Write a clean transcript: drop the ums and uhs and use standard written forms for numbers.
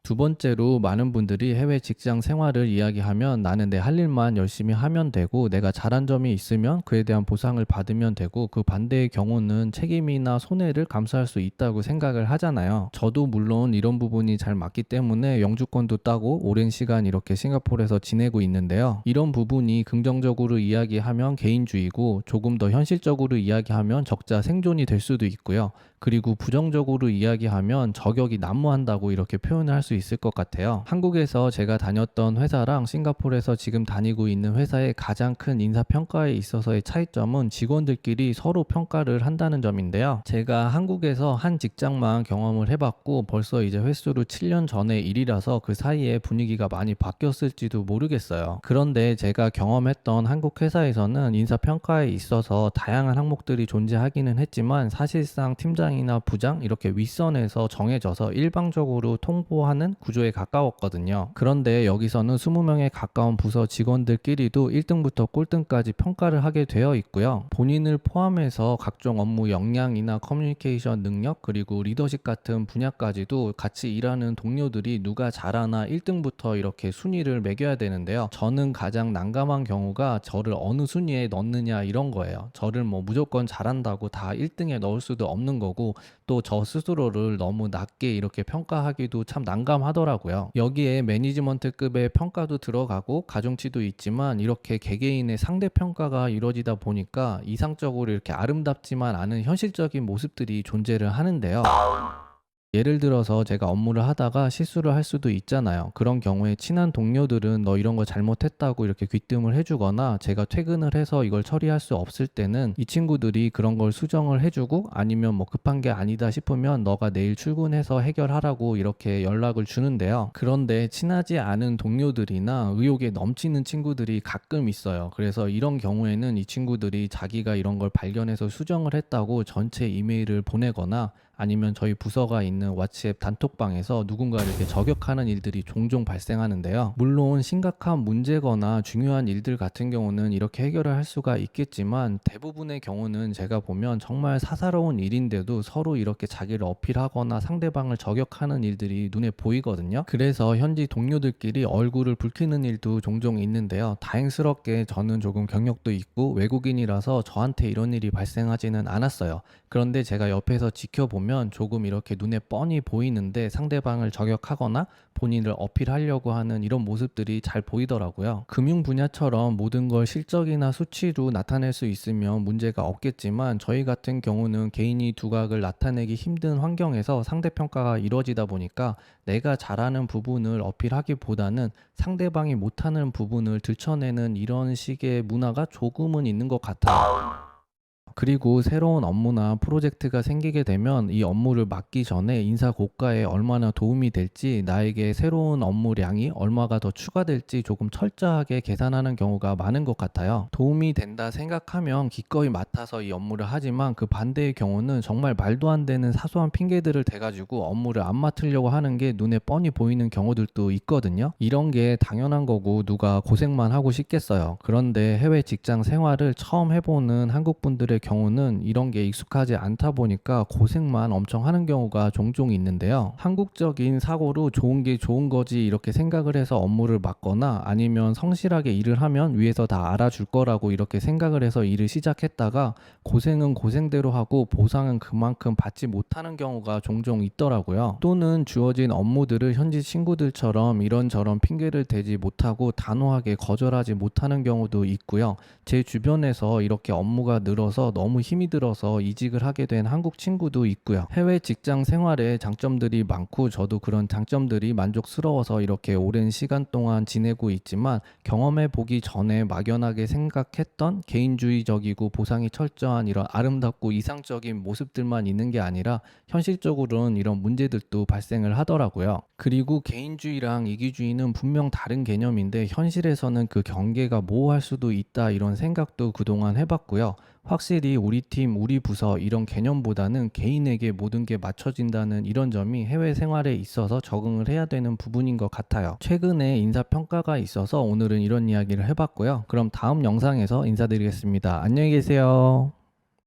두 번째로 많은 분들이 해외 직장 생활을 이야기하면 나는 내 할 일만 열심히 하면 되고 내가 잘한 점이 있으면 그에 대한 보상을 받으면 되고 그 반대의 경우는 책임이나 손해를 감수할 수 있다고 생각을 하잖아요. 저도 물론 이런 부분이 잘 맞기 때문에 영주권도 따고 오랜 시간 이렇게 싱가포르에서 지내고 있는데요. 이런 부분이 긍정적으로 이야기하면 개인주의고 조금 더 현실적으로 이야기하면 적자 생존이 될 수도 있고요. 그리고 부정적으로 이야기하면 저격이 난무한다고 이렇게 표현을 할 수 있을 것 같아요. 한국에서 제가 다녔던 회사랑 싱가포르에서 지금 다니고 있는 회사의 가장 큰 인사평가에 있어서의 차이점은 직원들끼리 서로 평가를 한다는 점인데요. 제가 한국에서 한 직장만 경험을 해봤고 벌써 이제 횟수로 7년 전의 일이라서 그 사이에 분위기가 많이 바뀌었을지도 모르겠어요. 그런데 제가 경험했던 한국 회사에서는 인사평가에 있어서 다양한 항목들이 존재하기는 했지만 사실상 팀장이나 부장 이렇게 윗선에서 정해져서 일방적으로 통보하는 구조에 가까웠거든요. 그런데 여기서는 20명에 가까운 부서 직원들끼리도 1등부터 꼴등까지 평가를 하게 되어 있고요. 본인을 포함해서 각종 업무 역량이나 커뮤니케이션 능력 그리고 리더십 같은 분야까지도 같이 일하는 동료들이 누가 잘하나 1등부터 이렇게 순위를 매겨야 되는데요. 저는 가장 난감한 경우가 저를 어느 순위에 넣느냐 이런 거예요. 저를 뭐 무조건 잘한다고 다 1등에 넣을 수도 없는 거고 또 저 스스로를 너무 낮게 이렇게 평가하기도 참 난감하더라고요. 여기에 매니지먼트급의 평가도 들어가고 가중치도 있지만 이렇게 개개인의 상대 평가가 이루어지다 보니까 이상적으로 이렇게 아름답지만 않은 현실적인 모습들이 존재를 하는데요. 예를 들어서 제가 업무를 하다가 실수를 할 수도 있잖아요. 그런 경우에 친한 동료들은 너 이런 거 잘못했다고 이렇게 귀뜸을 해주거나 제가 퇴근을 해서 이걸 처리할 수 없을 때는 이 친구들이 그런 걸 수정을 해주고 아니면 뭐 급한 게 아니다 싶으면 너가 내일 출근해서 해결하라고 이렇게 연락을 주는데요. 그런데 친하지 않은 동료들이나 의욕에 넘치는 친구들이 가끔 있어요. 그래서 이런 경우에는 이 친구들이 자기가 이런 걸 발견해서 수정을 했다고 전체 이메일을 보내거나 아니면 저희 부서가 있는 왓츠앱 단톡방에서 누군가 이렇게 저격하는 일들이 종종 발생하는데요. 물론 심각한 문제거나 중요한 일들 같은 경우는 이렇게 해결을 할 수가 있겠지만 대부분의 경우는 제가 보면 정말 사사로운 일인데도 서로 이렇게 자기를 어필하거나 상대방을 저격하는 일들이 눈에 보이거든요. 그래서 현지 동료들끼리 얼굴을 붉히는 일도 종종 있는데요. 다행스럽게 저는 조금 경력도 있고 외국인이라서 저한테 이런 일이 발생하지는 않았어요. 그런데 제가 옆에서 지켜보면 조금 이렇게 눈에 뻔히 보이는데 상대방을 저격하거나 본인을 어필하려고 하는 이런 모습들이 잘 보이더라고요. 금융 분야처럼 모든 걸 실적이나 수치로 나타낼 수 있으면 문제가 없겠지만 저희 같은 경우는 개인이 두각을 나타내기 힘든 환경에서 상대평가가 이루어지다 보니까 내가 잘하는 부분을 어필하기보다는 상대방이 못하는 부분을 들춰내는 이런 식의 문화가 조금은 있는 것 같아요. 그리고 새로운 업무나 프로젝트가 생기게 되면 이 업무를 맡기 전에 인사 고과에 얼마나 도움이 될지 나에게 새로운 업무량이 얼마가 더 추가될지 조금 철저하게 계산하는 경우가 많은 것 같아요. 도움이 된다 생각하면 기꺼이 맡아서 이 업무를 하지만 그 반대의 경우는 정말 말도 안 되는 사소한 핑계들을 대가지고 업무를 안 맡으려고 하는 게 눈에 뻔히 보이는 경우들도 있거든요. 이런 게 당연한 거고 누가 고생만 하고 싶겠어요. 그런데 해외 직장 생활을 처음 해보는 한국 분들의 경우는 이런 게 익숙하지 않다 보니까 고생만 엄청 하는 경우가 종종 있는데요. 한국적인 사고로 좋은 게 좋은 거지 이렇게 생각을 해서 업무를 맡거나 아니면 성실하게 일을 하면 위에서 다 알아줄 거라고 이렇게 생각을 해서 일을 시작했다가 고생은 고생대로 하고 보상은 그만큼 받지 못하는 경우가 종종 있더라고요. 또는 주어진 업무들을 현지 친구들처럼 이런저런 핑계를 대지 못하고 단호하게 거절하지 못하는 경우도 있고요. 제 주변에서 이렇게 업무가 늘어서 너무 힘이 들어서 이직을 하게 된 한국 친구도 있고요. 해외 직장 생활에 장점들이 많고 저도 그런 장점들이 만족스러워서 이렇게 오랜 시간 동안 지내고 있지만 경험해 보기 전에 막연하게 생각했던 개인주의적이고 보상이 철저한 이런 아름답고 이상적인 모습들만 있는 게 아니라 현실적으로는 이런 문제들도 발생을 하더라고요. 그리고 개인주의랑 이기주의는 분명 다른 개념인데 현실에서는 그 경계가 모호할 수도 있다 이런 생각도 그동안 해봤고요. 확실히 우리 팀, 우리 부서 이런 개념보다는 개인에게 모든 게 맞춰진다는 이런 점이 해외 생활에 있어서 적응을 해야 되는 부분인 것 같아요. 최근에 인사평가가 있어서 오늘은 이런 이야기를 해봤고요. 그럼 다음 영상에서 인사드리겠습니다. 안녕히 계세요.